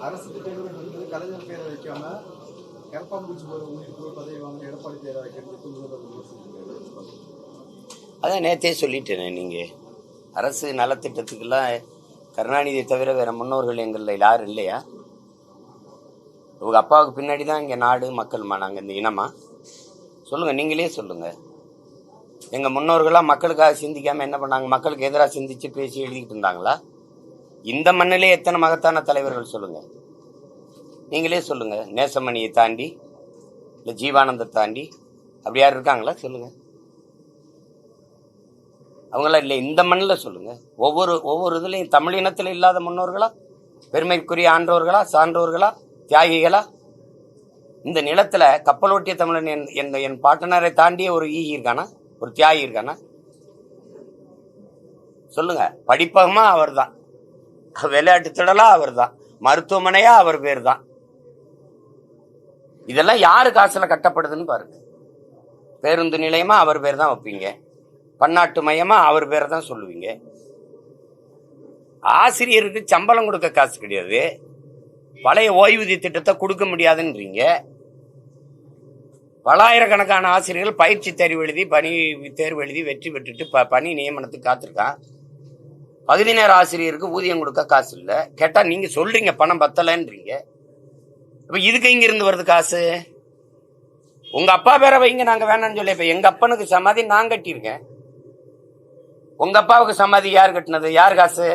அரசு திட்டங்கள் வந்து கலைஞர் பேரை வைக்காம கரப்பாம்பூச்சி உயிர் பதவி வாங்க எடப்பாடி பேரை வைக்கிறது. அதான் நேற்றே சொல்லிட்டேனே. நீங்கள் அரசு நலத்திட்டத்துக்கெல்லாம் கருணாநிதியை தவிர வேற முன்னோர்கள் எங்களில் யாரும் இல்லையா? உங்கள் அப்பாவுக்கு பின்னாடி தான் இங்கே நாடு மக்கள்மா, நாங்கள் இந்த இனமா? சொல்லுங்கள், நீங்களே சொல்லுங்கள். எங்கள் முன்னோர்களாக மக்களுக்காக சிந்திக்காமல் என்ன பண்ணாங்க? மக்களுக்கு எதிராக சிந்திச்சு பேசி எழுதிக்கிட்டு இருந்தாங்களா? இந்த மண்ணிலே எத்தனை மகத்தான தலைவர்கள் சொல்லுங்கள், நீங்களே சொல்லுங்கள். நேசமணியை தாண்டி, இல்லை ஜீவானந்தை தாண்டி அப்படி யார் இருக்காங்களா? சொல்லுங்கள். அவங்களாம் இல்லை. இந்த மண்ணில் சொல்லுங்கள். ஒவ்வொரு இதுலையும் தமிழ் இனத்தில் இல்லாத முன்னோர்களா, பெருமைக்குரிய ஆன்றோர்களா, சான்றோர்களா, தியாகிகளா? இந்த நிலத்துல கப்பலோட்டிய தமிழன் என் பாட்டனரை தாண்டிய ஒரு ஈகி இருக்கானா, ஒரு தியாகி இருக்கானா? சொல்லுங்க. படிப்பகமா அவர் தான், விளையாட்டு திடலா அவர் தான், மருத்துவமனையா அவர் பேர் தான். இதெல்லாம் யாரு காசுல கட்டப்படுதுன்னு பாருங்க. பேருந்து நிலையமா அவர் பேர் தான் வைப்பீங்க, பன்னாட்டு மையமா அவர் பேரை தான் சொல்லுவீங்க. ஆசிரியருக்கு சம்பளம் கொடுக்க காசு கிடையாது, பழைய ஓய்வூதிய திட்டத்தை கொடுக்க முடியாதுன்றீங்க. பலாயிரக்கணக்கான ஆசிரியர்கள் பயிற்சி தேர்வு எழுதி தேர்வு எழுதி வெற்றி பெற்றுட்டு பணி நியமனத்துக்கு காத்திருக்கான். பகுதி நேர ஆசிரியருக்கு ஊதியம் கொடுக்க காசு இல்லை. கேட்டா நீங்க சொல்றீங்க பணம் பத்தலைன்றீங்க. இப்ப இதுக்கு இங்க இருந்து வருது காசு? உங்க அப்பா பேரை வைங்க, நாங்க வேணாம்னு சொல்லி. இப்ப எங்க அப்பனுக்கு சமாதி நான் கட்டியிருக்கேன். உங்க அப்பாவுக்கு சமாதி யார் கட்டினது? யார் காசு?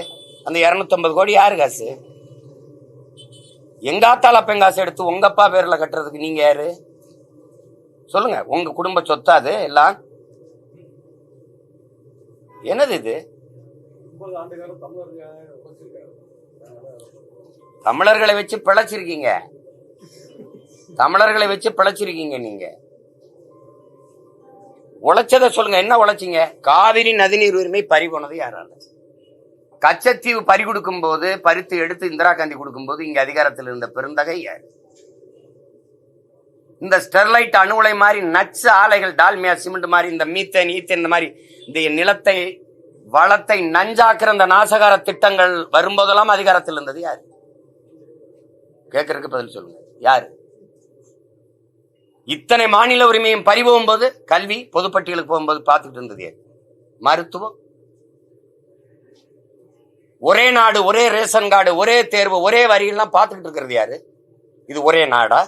அந்த 250 கோடி யாரு காசு? எங்க ஆத்தால அப்பன் காசு எடுத்து உங்க அப்பா பேர்ல கட்டுறதுக்கு நீங்க யாரு? சொல்லுங்க. உங்க குடும்ப சொத்தாது எல்லாம்? என்னது இது? தமிழர்களை வச்சு பிழைச்சிருக்கீங்க, தமிழர்களை வச்சு பிழைச்சிருக்கீங்க. நீங்க உழைச்சத சொல்லுங்க. என்ன உழைச்சிங்க? காவிரி நதிநீர் உரிமை பறி போனது யாரால? கச்சத்தீவு பறி கொடுக்கும் போது, பறித்து எடுத்து இந்திரா காந்தி கொடுக்கும் போது இங்க அதிகாரத்தில் இருந்த பெருந்தகை யாரு? இந்த ஸ்டெர்லைட் அணு உலை மாதிரி நச்சு ஆலைகள், டால்மியா சிமெண்ட் மாதிரி, இந்த மீத்தேன் ஈத்தேன் இந்த மாதிரி இந்த நிலத்தை வளத்தை நஞ்சாக்குற இந்த நாசகார திட்டங்கள் வரும்போதெல்லாம் அதிகாரத்தில் இருந்தது யாரு? கேட்கறதுக்கு பதில் சொல்லுங்க. யாரு? இத்தனை மாநில உரிமையும் பறி போகும்போது, கல்வி பொதுப்பட்டியலுக்கு போகும்போது பார்த்துட்டு இருந்தது யாரு? மருத்துவம், ஒரே நாடு, ஒரே ரேஷன் கார்டு, ஒரே தேர்வு, ஒரே வரியெல்லாம் பார்த்துக்கிட்டு இருக்கிறது யாரு? இது ஒரே நாடா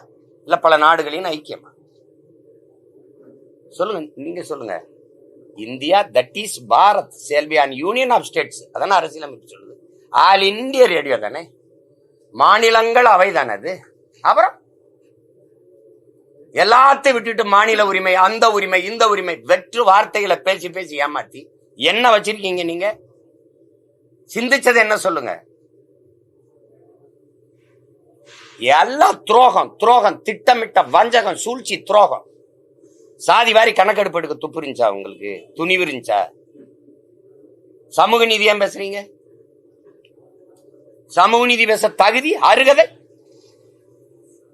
இல்ல பல நாடுகளின் ஐக்கியமா? சொல்லுங்க, நீங்க சொல்லுங்க. India that is Bharat shall be an union of states. அதான அரசியலமைப்பு சொல்லுது. ஆல் இந்திய ரேடியோ தானே, மாநிலங்கள் அவை தானே அது. அப்புறம் எல்லாத்தையும் விட்டுட்டு மாநில உரிமை, அந்த உரிமை, இந்த உரிமை, வெற்று வார்த்தைகளை பேசி பேசி ஏமாத்தி என்ன வச்சிருக்கீங்க நீங்க? சிந்திச்சது என்ன சொல்லுங்க? எல்லாம் துரோகம், துரோகம், திட்டமிட்ட வஞ்சகம், சூழ்ச்சி, துரோகம். சாதி வாரி கணக்கெடுப்பு எடுக்க துப்பு இருந்துச்சா உங்களுக்கு? துணிவு இருந்துச்சா? சமூக நீதி ஏன் பேசுறீங்க? சமூக நீதி பேச தகுதி, அருகதை